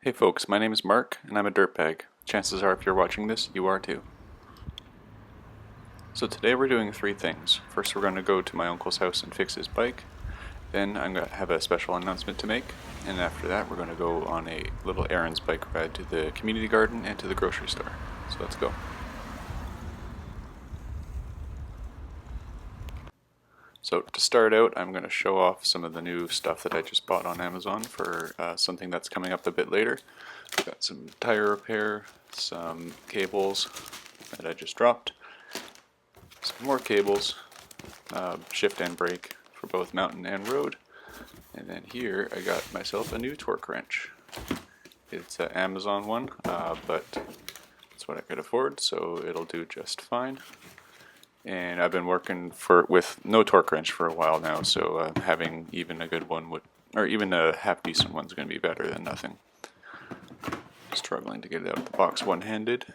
Hey folks, my name is Mark, and I'm a dirtbag. Chances are if you're watching this, you are too. So today we're doing three things. First we're going to go to my uncle's house and fix his bike. Then I'm going to have a special announcement to make. And after that we're going to go on a little errands bike ride to the community garden and to the grocery store. So let's go. So to start out, I'm going to show off some of the new stuff that I just bought on Amazon for something that's coming up a bit later. I've got some tire repair, some cables that I just dropped, some more cables, shift and brake for both mountain and road, and then here I got myself a new torque wrench. It's an Amazon one, but it's what I could afford, so it'll do just fine. And I've been working with no torque wrench for a while now, so having even a good one or even a half decent one's going to be better than nothing. Struggling to get it out of the box one-handed.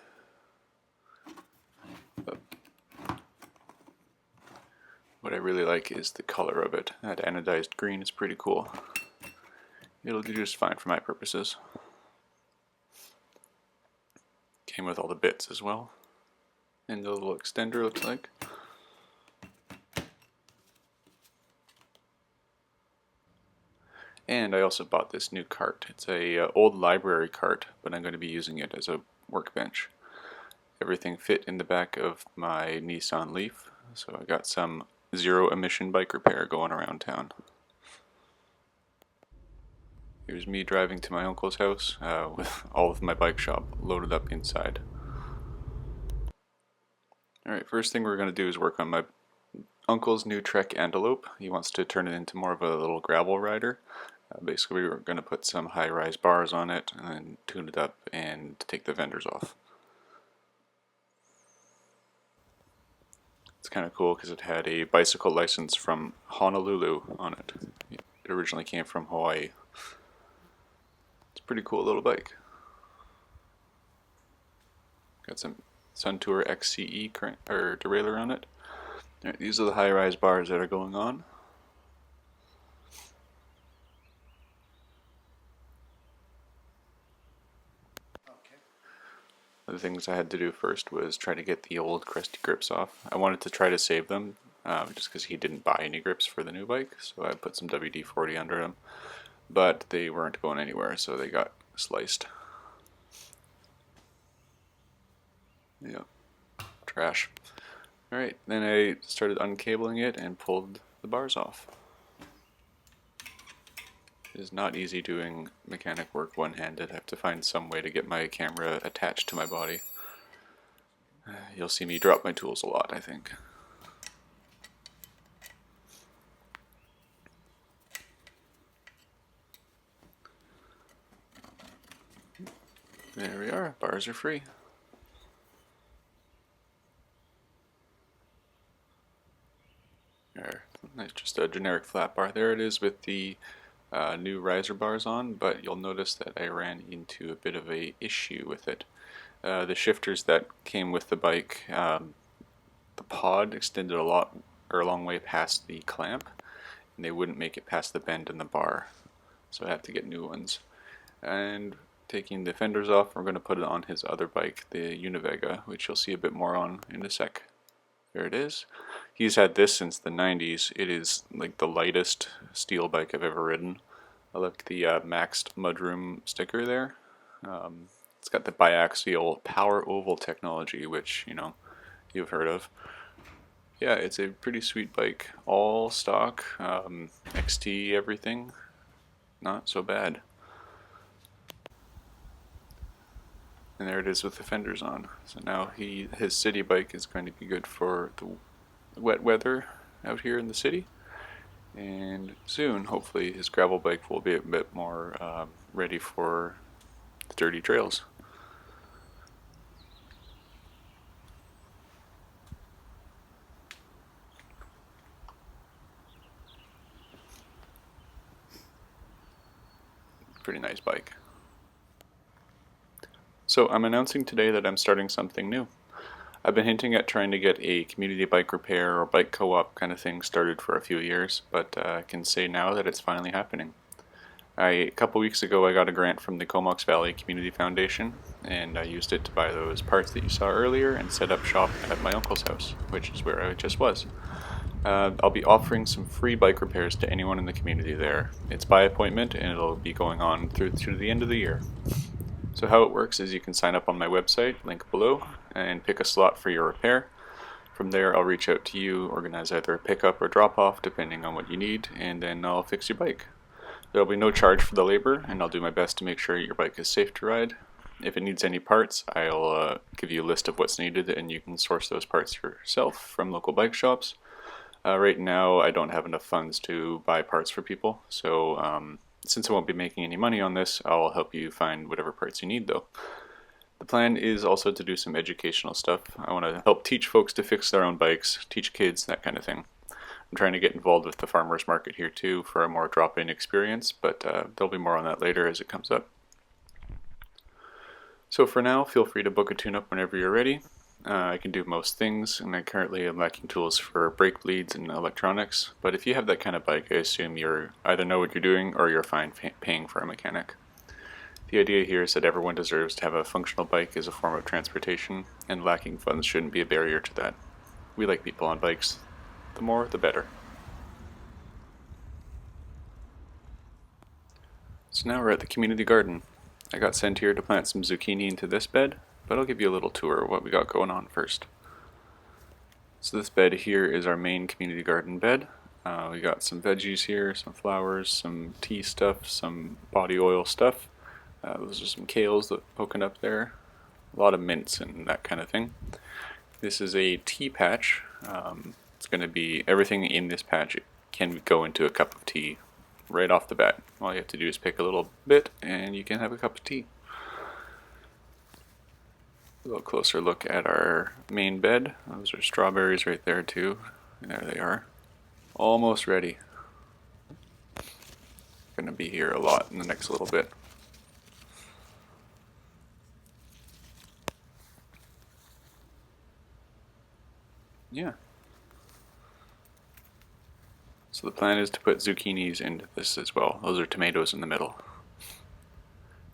What I really like is the color of it. That anodized green is pretty cool. It'll do just fine for my purposes. Came with all the bits as well. And the little extender looks like. And I also bought this new cart. It's a old library cart, but I'm going to be using it as a workbench. Everything fit in the back of my Nissan Leaf, so I got some zero emission bike repair going around town. Here's me driving to my uncle's house with all of my bike shop loaded up inside. Alright, first thing we're going to do is work on my uncle's new Trek Antelope. He wants to turn it into more of a little gravel rider. Basically we're going to put some high-rise bars on it and then tune it up and take the fenders off. It's kind of cool because it had a bicycle license from Honolulu on it. It originally came from Hawaii. It's a pretty cool little bike. Got some Suntour XCE derailleur on it. Right, these are the high-rise bars that are going on. The things I had to do first was try to get the old crusty grips off. I wanted to try to save them, just because he didn't buy any grips for the new bike, so I put some WD-40 under them. But they weren't going anywhere, so they got sliced. Yeah, trash. Alright, then I started uncabling it and pulled the bars off. It is not easy doing mechanic work one-handed. I have to find some way to get my camera attached to my body. You'll see me drop my tools a lot, I think. There we are, bars are free. There, just a generic flat bar. There it is with the new riser bars on, but you'll notice that I ran into a bit of a issue with it. The shifters that came with the bike, the pod extended a long way past the clamp, and they wouldn't make it past the bend in the bar, so I had to get new ones. And taking the fenders off, we're going to put it on his other bike, the Univega, which you'll see a bit more on in a sec. There it is. He's had this since the 90s. It is like the lightest steel bike I've ever ridden. I like the maxed mudroom sticker there. It's got the biaxial power oval technology, which, you know, you've heard of. Yeah, it's a pretty sweet bike. All stock, XT everything. Not so bad. And there it is with the fenders on. So now his city bike is going to be good for the wet weather out here in the city. And soon, hopefully, his gravel bike will be a bit more ready for the dirty trails. Pretty nice bike. So I'm announcing today that I'm starting something new. I've been hinting at trying to get a community bike repair or bike co-op kind of thing started for a few years, but I can say now that it's finally happening. A couple weeks ago I got a grant from the Comox Valley Community Foundation, and I used it to buy those parts that you saw earlier and set up shop at my uncle's house, which is where I just was. I'll be offering some free bike repairs to anyone in the community there. It's by appointment and it'll be going on through the end of the year. So how it works is you can sign up on my website, link below, and pick a slot for your repair. From there I'll reach out to you, organize either a pickup or drop off depending on what you need, and then I'll fix your bike. There'll be no charge for the labor, and I'll do my best to make sure your bike is safe to ride. If it needs any parts, I'll give you a list of what's needed and you can source those parts yourself from local bike shops. Right now I don't have enough funds to buy parts for people, so since I won't be making any money on this, I'll help you find whatever parts you need though. The plan is also to do some educational stuff. I want to help teach folks to fix their own bikes, teach kids, that kind of thing. I'm trying to get involved with the farmers market here too for a more drop-in experience, but there'll be more on that later as it comes up. So for now, feel free to book a tune-up whenever you're ready. I can do most things, and I currently am lacking tools for brake bleeds and electronics, but if you have that kind of bike, I assume you either know what you're doing or you're fine paying for a mechanic. The idea here is that everyone deserves to have a functional bike as a form of transportation, and lacking funds shouldn't be a barrier to that. We like people on bikes. The more, the better. So now we're at the community garden. I got sent here to plant some zucchini into this bed, but I'll give you a little tour of what we got going on first. So this bed here is our main community garden bed. We got some veggies here, some flowers, some tea stuff, some body oil stuff. Those are some kales that poking up there. A lot of mints and that kind of thing. This is a tea patch. It's going to be everything in this patch can go into a cup of tea right off the bat. All you have to do is pick a little bit and you can have a cup of tea. A little closer look at our main bed. Those are strawberries right there too. And there they are. Almost ready. Going to be here a lot in the next little bit. Yeah. So the plan is to put zucchinis into this as well. Those are tomatoes in the middle.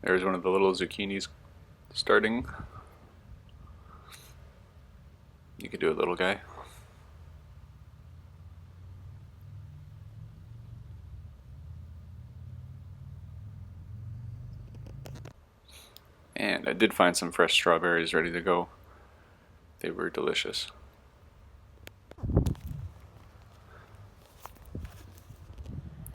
There's one of the little zucchinis starting. You could do a little guy. And I did find some fresh strawberries ready to go. They were delicious.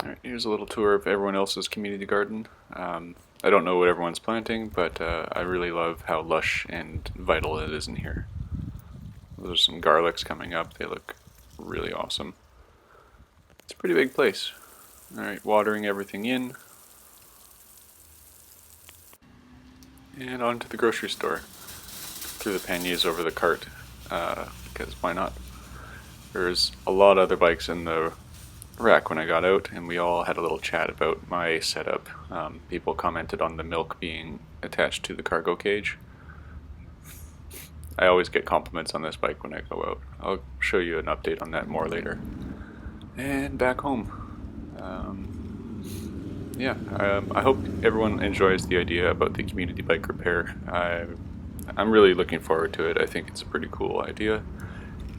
Alright, here's a little tour of everyone else's community garden. I don't know what everyone's planting, but I really love how lush and vital it is in here. Those are some garlics coming up. They look really awesome. It's a pretty big place. Alright, watering everything in. And on to the grocery store. Threw the panniers over the cart, because why not? There's a lot of other bikes in the rack when I got out, and we all had a little chat about my setup. People commented on the milk being attached to the cargo cage. I always get compliments on this bike when I go out. I'll show you an update on that more later. And back home. I hope everyone enjoys the idea about the community bike repair. I'm really looking forward to it. I think it's a pretty cool idea,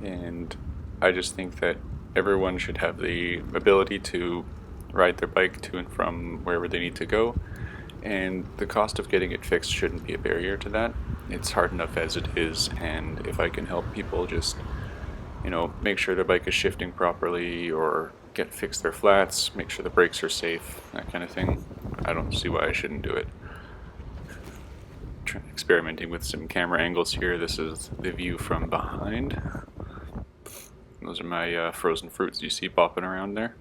and I just think that everyone should have the ability to ride their bike to and from wherever they need to go, and the cost of getting it fixed shouldn't be a barrier to that. It's hard enough as it is, and if I can help people just, make sure their bike is shifting properly or fix their flats, make sure the brakes are safe, that kind of thing, I don't see why I shouldn't do it. Experimenting with some camera angles here. This is the view from behind. Those are my frozen fruits you see popping around there.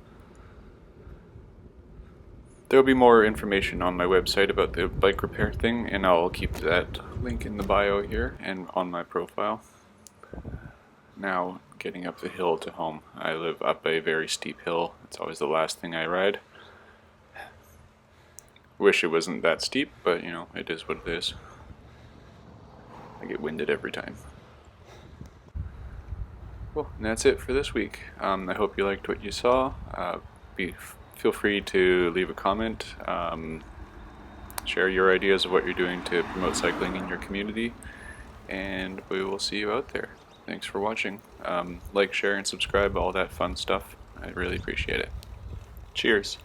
There will be more information on my website about the bike repair thing, and I'll keep that link in the bio here and on my profile. Now, getting up the hill to home. I live up a very steep hill. It's always the last thing I ride. Wish it wasn't that steep, but it is what it is. I get winded every time. Well, and that's it for this week. I hope you liked what you saw. Be feel free to leave a comment, share your ideas of what you're doing to promote cycling in your community, and we will see you out there. Thanks for watching. Like, share, and subscribe, all that fun stuff. I really appreciate it. Cheers.